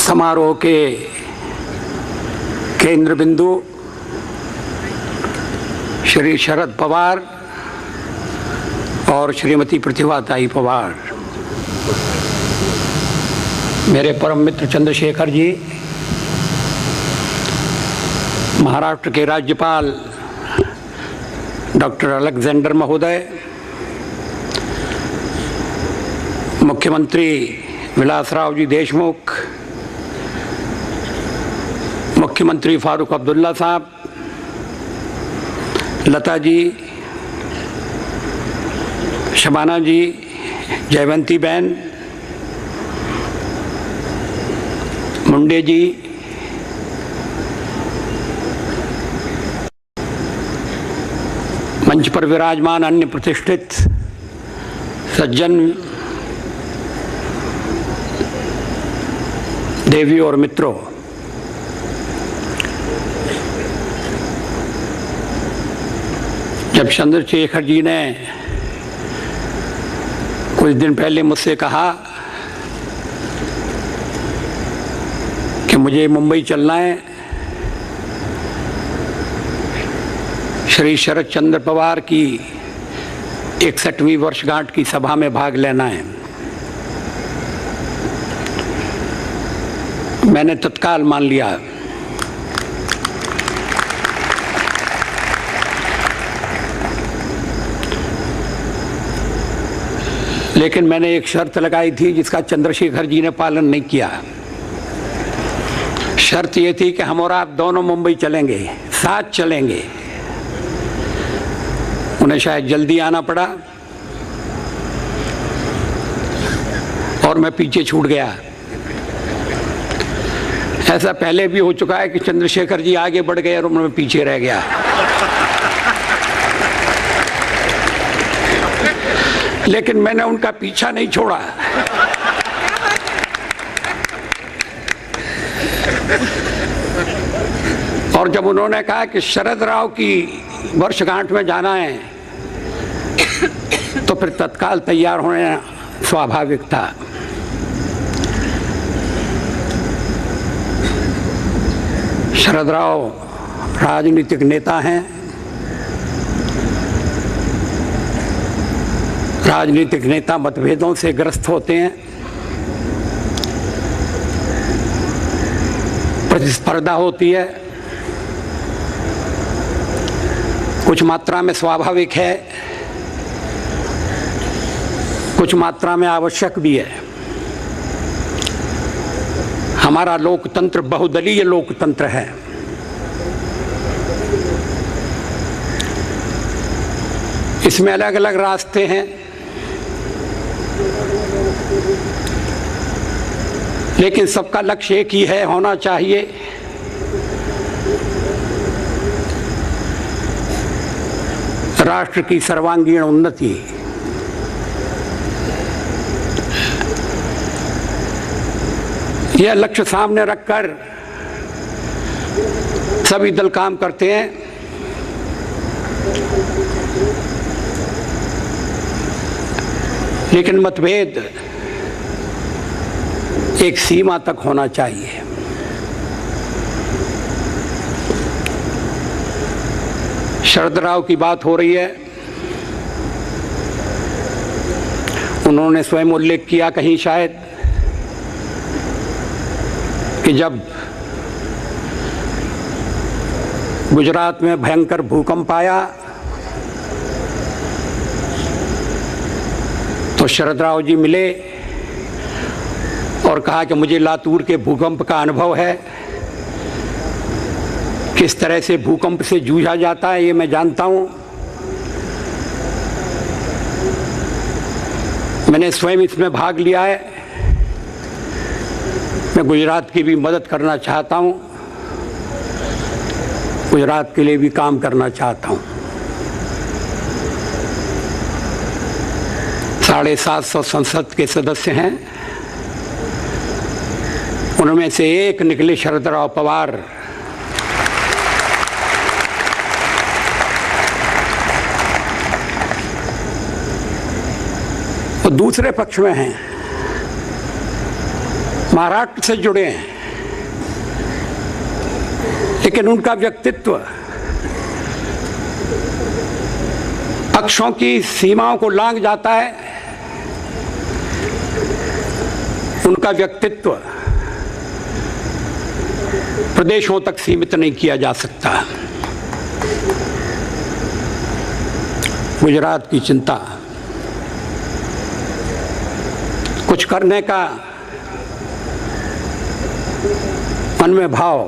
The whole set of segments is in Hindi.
समारोह के केंद्र बिंदु श्री शरद पवार और श्रीमती प्रतिभाताई पवार, मेरे परम मित्र चंद्रशेखर जी, महाराष्ट्र के राज्यपाल डॉक्टर अलेक्जेंडर महोदय, मुख्यमंत्री विलासराव जी देशमुख, मुख्यमंत्री फारूक अब्दुल्ला साहब, लता जी, शबाना जी, जयवंती बहन, मुंडे जी, मंच पर विराजमान अन्य प्रतिष्ठित सज्जन, देवी और मित्रों, जब चंद्रशेखर जी ने कुछ दिन पहले मुझसे कहा कि मुझे मुंबई चलना है, श्री शरद चंद्र पवार की 61वीं वर्षगांठ की सभा में भाग लेना है, मैंने तत्काल मान लिया। लेकिन मैंने एक शर्त लगाई थी जिसका चंद्रशेखर जी ने पालन नहीं किया। शर्त ये थी कि हम और आप दोनों मुंबई चलेंगे, साथ चलेंगे। उन्हें शायद जल्दी आना पड़ा और मैं पीछे छूट गया। ऐसा पहले भी हो चुका है कि चंद्रशेखर जी आगे बढ़ गए और मैं पीछे रह गया। लेकिन मैंने उनका पीछा नहीं छोड़ा। और जब उन्होंने कहा कि शरद राव की वर्षगांठ में जाना है, तो फिर तत्काल तैयार होना स्वाभाविक था। शरद राव राजनीतिक नेता हैं, राजनीतिक नेता मतभेदों से ग्रस्त होते हैं, प्रतिस्पर्धा होती है, कुछ मात्रा में स्वाभाविक है, कुछ मात्रा में आवश्यक भी है। हमारा लोकतंत्र बहुदलीय लोकतंत्र है। इसमें अलग अलग रास्ते हैं, लेकिन सबका लक्ष्य एक ही है, होना चाहिए राष्ट्र की सर्वांगीण उन्नति। यह लक्ष्य सामने रखकर सभी दल काम करते हैं। लेकिन मतभेद एक सीमा तक होना चाहिए। शरद राव की बात हो रही है। उन्होंने स्वयं उल्लेख किया कहीं शायद कि जब गुजरात में भयंकर भूकंप आया तो शरद राव जी मिले और कहा कि मुझे लातूर के भूकंप का अनुभव है, किस तरह से भूकंप से जूझा जाता है ये मैं जानता हूं। मैंने स्वयं इसमें भाग लिया है, मैं गुजरात की भी मदद करना चाहता हूं, गुजरात के लिए भी काम करना चाहता हूं। 750 संसद के सदस्य हैं, उनमें से एक निकले शरद राव पवार। और दूसरे पक्ष में हैं, महाराष्ट्र से जुड़े हैं, लेकिन उनका व्यक्तित्व पक्षों की सीमाओं को लांघ जाता है। उनका व्यक्तित्व प्रदेशों तक सीमित नहीं किया जा सकता। गुजरात की चिंता, कुछ करने का मन में भाव,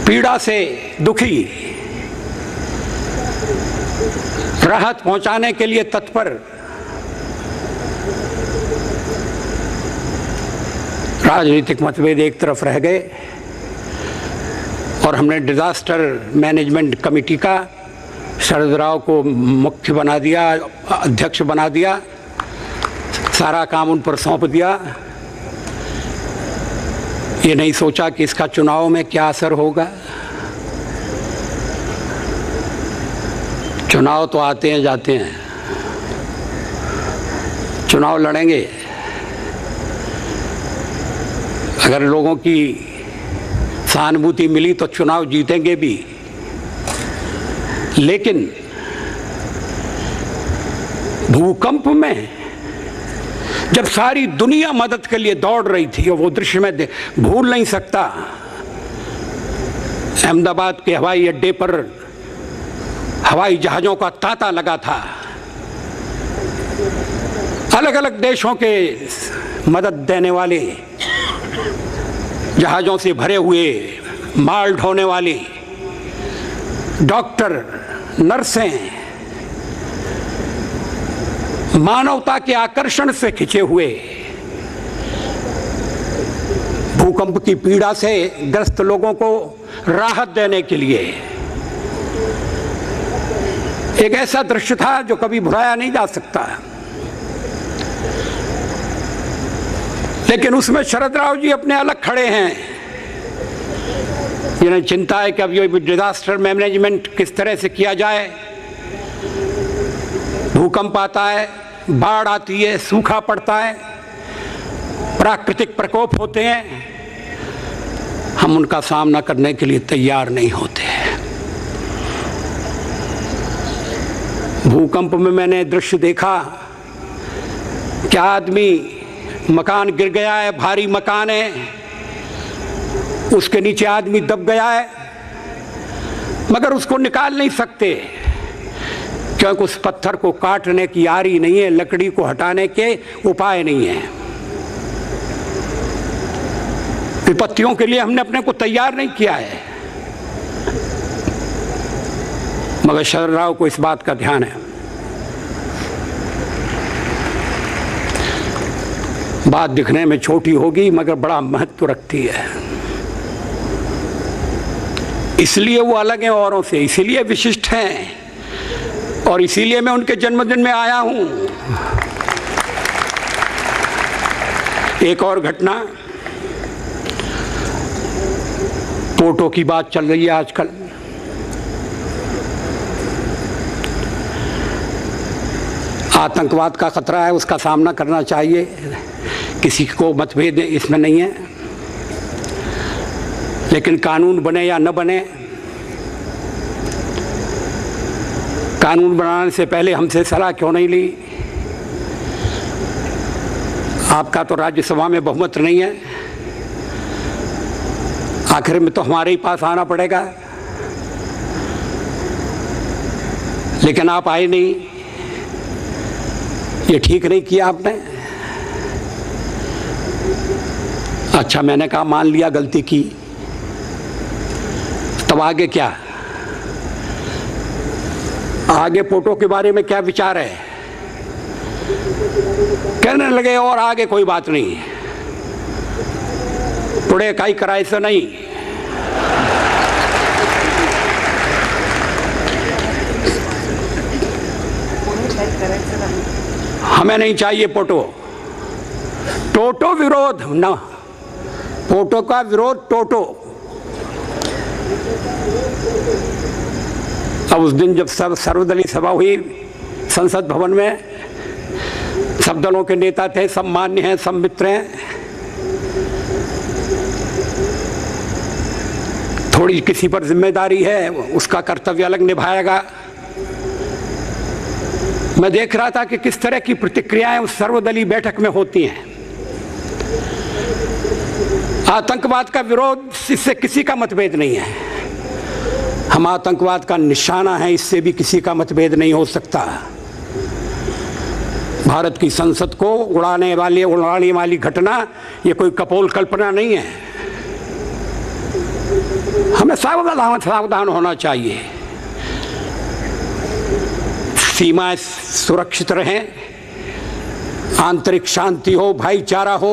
पीड़ा से दुखी, राहत पहुंचाने के लिए तत्पर, राजनीतिक मतभेद एक तरफ रह गए और हमने डिजास्टर मैनेजमेंट कमेटी का शरद राव को मुख्य बना दिया, अध्यक्ष बना दिया, सारा काम उन पर सौंप दिया। ये नहीं सोचा कि इसका चुनाव में क्या असर होगा। चुनाव तो आते हैं जाते हैं, चुनाव लड़ेंगे। अगर लोगों की सहानुभूति मिली तो चुनाव जीतेंगे भी, लेकिन भूकंप में जब सारी दुनिया मदद के लिए दौड़ रही थी, और वो दृश्य मैं भूल नहीं सकता, अहमदाबाद के हवाई अड्डे पर हवाई जहाज़ों का तांता लगा था। अलग अलग देशों के मदद देने वाले जहाज़ों से भरे हुए माल ढोने वाले डॉक्टर, नर्सें, मानवता के आकर्षण से खिंचे हुए भूकंप की पीड़ा से ग्रस्त लोगों को राहत देने के लिए एक ऐसा दृश्य था जो कभी भुलाया नहीं जा सकता। लेकिन उसमें शरद राव जी अपने अलग खड़े हैं, जिन्हें चिंता है कि अब ये डिजास्टर मैनेजमेंट किस तरह से किया जाए। भूकंप आता है, बाढ़ आती है, सूखा पड़ता है, प्राकृतिक प्रकोप होते हैं, हम उनका सामना करने के लिए तैयार नहीं होते। भूकंप में मैंने दृश्य देखा, क्या आदमी, मकान गिर गया है, भारी मकान है, उसके नीचे आदमी दब गया है, मगर उसको निकाल नहीं सकते क्योंकि उस पत्थर को काटने की आरी नहीं है, लकड़ी को हटाने के उपाय नहीं है। विपत्तियों के लिए हमने अपने को तैयार नहीं किया है, मगर शरद राव को इस बात का ध्यान है। बात दिखने में छोटी होगी मगर बड़ा महत्व रखती है। इसलिए वो अलग हैं औरों से, इसीलिए विशिष्ट हैं, और इसीलिए मैं उनके जन्मदिन में आया हूं। एक और घटना, पोटो की बात चल रही है आजकल। आतंकवाद का खतरा है, उसका सामना करना चाहिए, किसी को मतभेद इसमें नहीं है, लेकिन कानून बने या न बने, कानून बनाने से पहले हमसे सलाह क्यों नहीं ली? आपका तो राज्यसभा में बहुमत नहीं है, आखिर में तो हमारे ही पास आना पड़ेगा, लेकिन आप आए नहीं, ये ठीक नहीं किया आपने। अच्छा, मैंने कहा मान लिया गलती की, तब आगे क्या? आगे पोटो के बारे में क्या विचार है? कहने लगे और आगे कोई बात नहीं, टुडे काई कराए से नहीं। हमें नहीं चाहिए पोटो, टोटो विरोध न, पोटो का विरोध टोटो। अब उस दिन जब सर्वदलीय सभा हुई संसद भवन में, सब दलों के नेता थे, सब मान्य हैं, सब मित्र हैं, थोड़ी किसी पर जिम्मेदारी है, उसका कर्तव्य अलग निभाएगा। मैं देख रहा था कि किस तरह की प्रतिक्रियाएं उस सर्वदलीय बैठक में होती हैं। आतंकवाद का विरोध, इससे किसी का मतभेद नहीं है। हम आतंकवाद का निशाना है, इससे भी किसी का मतभेद नहीं हो सकता। भारत की संसद को उड़ाने वाली घटना ये कोई कपोल कल्पना नहीं है। हमें सावधान होना चाहिए। सीमाएं सुरक्षित रहें, आंतरिक शांति हो, भाईचारा हो।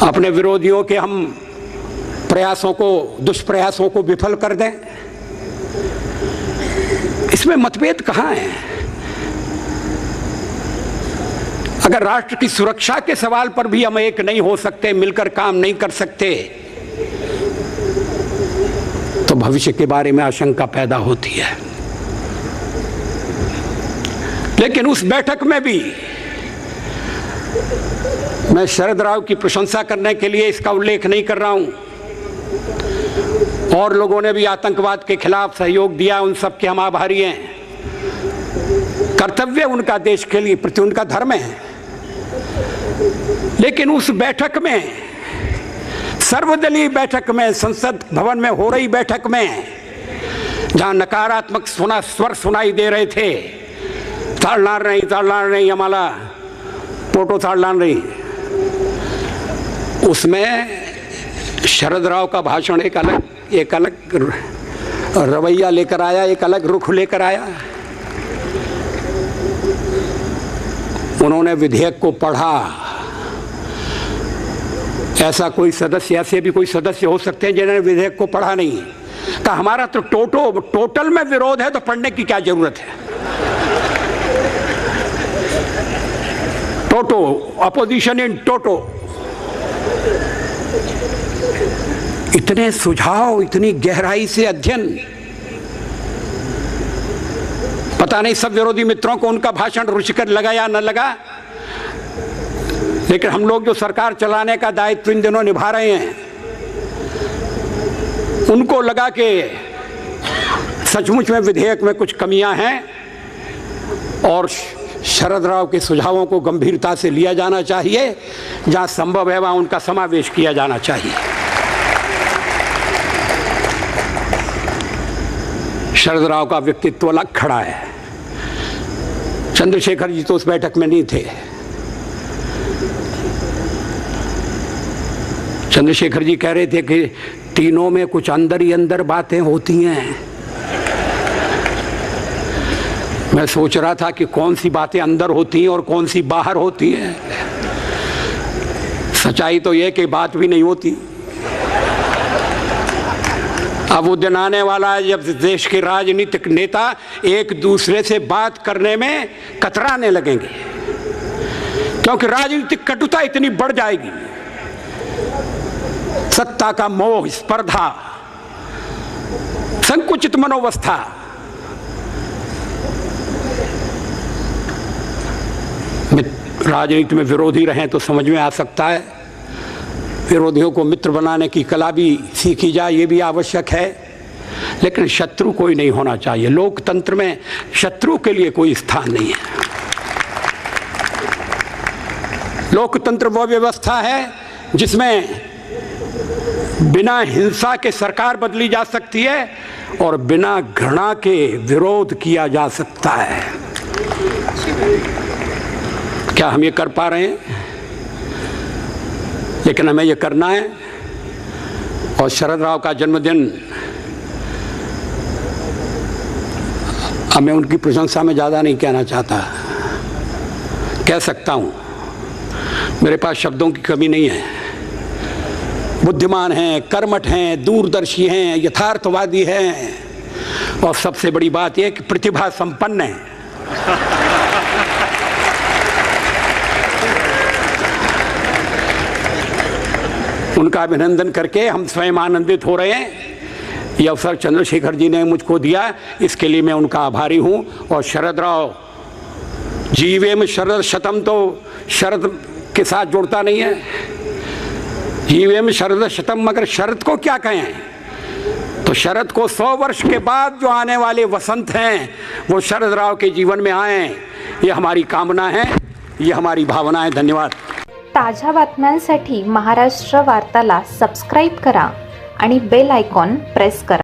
अपने विरोधियों के हम प्रयासों को, दुष्प्रयासों को विफल कर दें, इसमें मतभेद कहाँ है? अगर राष्ट्र की सुरक्षा के सवाल पर भी हम एक नहीं हो सकते, मिलकर काम नहीं कर सकते, तो भविष्य के बारे में आशंका पैदा होती है। लेकिन उस बैठक में भी मैं शरद राव की प्रशंसा करने के लिए इसका उल्लेख नहीं कर रहा हूं। और लोगों ने भी आतंकवाद के खिलाफ सहयोग दिया, उन सब के हम आभारी हैं। कर्तव्य उनका देश के लिए प्रति उनका धर्म है। लेकिन उस बैठक में, सर्वदलीय बैठक में, संसद भवन में हो रही बैठक में, जहां नकारात्मक स्वर सुनाई दे रहे थे, चालणार नहीं हमारा फोटो चालणार नहीं, उसमें शरद राव का भाषण एक अलग रवैया लेकर आया, एक अलग रुख लेकर आया। उन्होंने विधेयक को पढ़ा। ऐसे भी कोई सदस्य हो सकते हैं जिन्होंने विधेयक को पढ़ा नहीं। कहा हमारा तो टोटल में विरोध है, तो पढ़ने की क्या जरूरत है? टोटो, अपोजिशन इन टोटो। इतने सुझाव, इतनी गहराई से अध्ययन, पता नहीं सब विरोधी मित्रों को उनका भाषण रुचिकर लगा या न लगा। लेकिन हम लोग जो सरकार चलाने का दायित्व इन दिनों निभा रहे हैं, उनको लगा कि सचमुच में विधेयक में कुछ कमियां हैं और शरद राव के सुझावों को गंभीरता से लिया जाना चाहिए। जहां संभव है वहां उनका समावेश किया जाना चाहिए। शरद राव का व्यक्तित्व अलग खड़ा है। चंद्रशेखर जी तो उस बैठक में नहीं थे। चंद्रशेखर जी कह रहे थे कि तीनों में कुछ अंदर ही अंदर बातें होती हैं। मैं सोच रहा था कि कौन सी बातें अंदर होती हैं और कौन सी बाहर होती हैं। सच्चाई तो यह कि बात भी नहीं होती। अब वो दिन आने वाला है जब देश के राजनीतिक नेता एक दूसरे से बात करने में कतराने लगेंगे, क्योंकि राजनीतिक कटुता इतनी बढ़ जाएगी। सत्ता का मोह, स्पर्धा, संकुचित मनोवस्था, राजनीति में विरोधी रहें तो समझ में आ सकता है। विरोधियों को मित्र बनाने की कला भी सीखी जाए, ये भी आवश्यक है। लेकिन शत्रु कोई नहीं होना चाहिए। लोकतंत्र में शत्रु के लिए कोई स्थान नहीं है। लोकतंत्र वो व्यवस्था है जिसमें बिना हिंसा के सरकार बदली जा सकती है और बिना घृणा के विरोध किया जा सकता है। क्या हम ये कर पा रहे हैं? लेकिन हमें ये करना है। और शरद राव का जन्मदिन, अब मैं उनकी प्रशंसा में ज़्यादा नहीं कहना चाहता। कह सकता हूँ, मेरे पास शब्दों की कमी नहीं है। बुद्धिमान हैं, कर्मठ हैं, दूरदर्शी हैं, यथार्थवादी हैं और सबसे बड़ी बात यह कि प्रतिभा संपन्न है। उनका अभिनंदन करके हम स्वयं आनंदित हो रहे हैं। यह अवसर चंद्रशेखर जी ने मुझको दिया, इसके लिए मैं उनका आभारी हूँ। और शरद राव, जीवे में शरद शतम, तो शरद के साथ जुड़ता नहीं है। जीवेम शरद शतम, मगर शरद को क्या कहें? तो शरद को 100 वर्ष के बाद जो आने वाले वसंत हैं वो शरद राव के जीवन में आए, ये हमारी कामना है, ये हमारी भावना है। धन्यवाद। ताज्या बातम्यांसाठी महाराष्ट्र वार्ताला सबस्क्राईब करा आणि बेल आयकॉन प्रेस करा।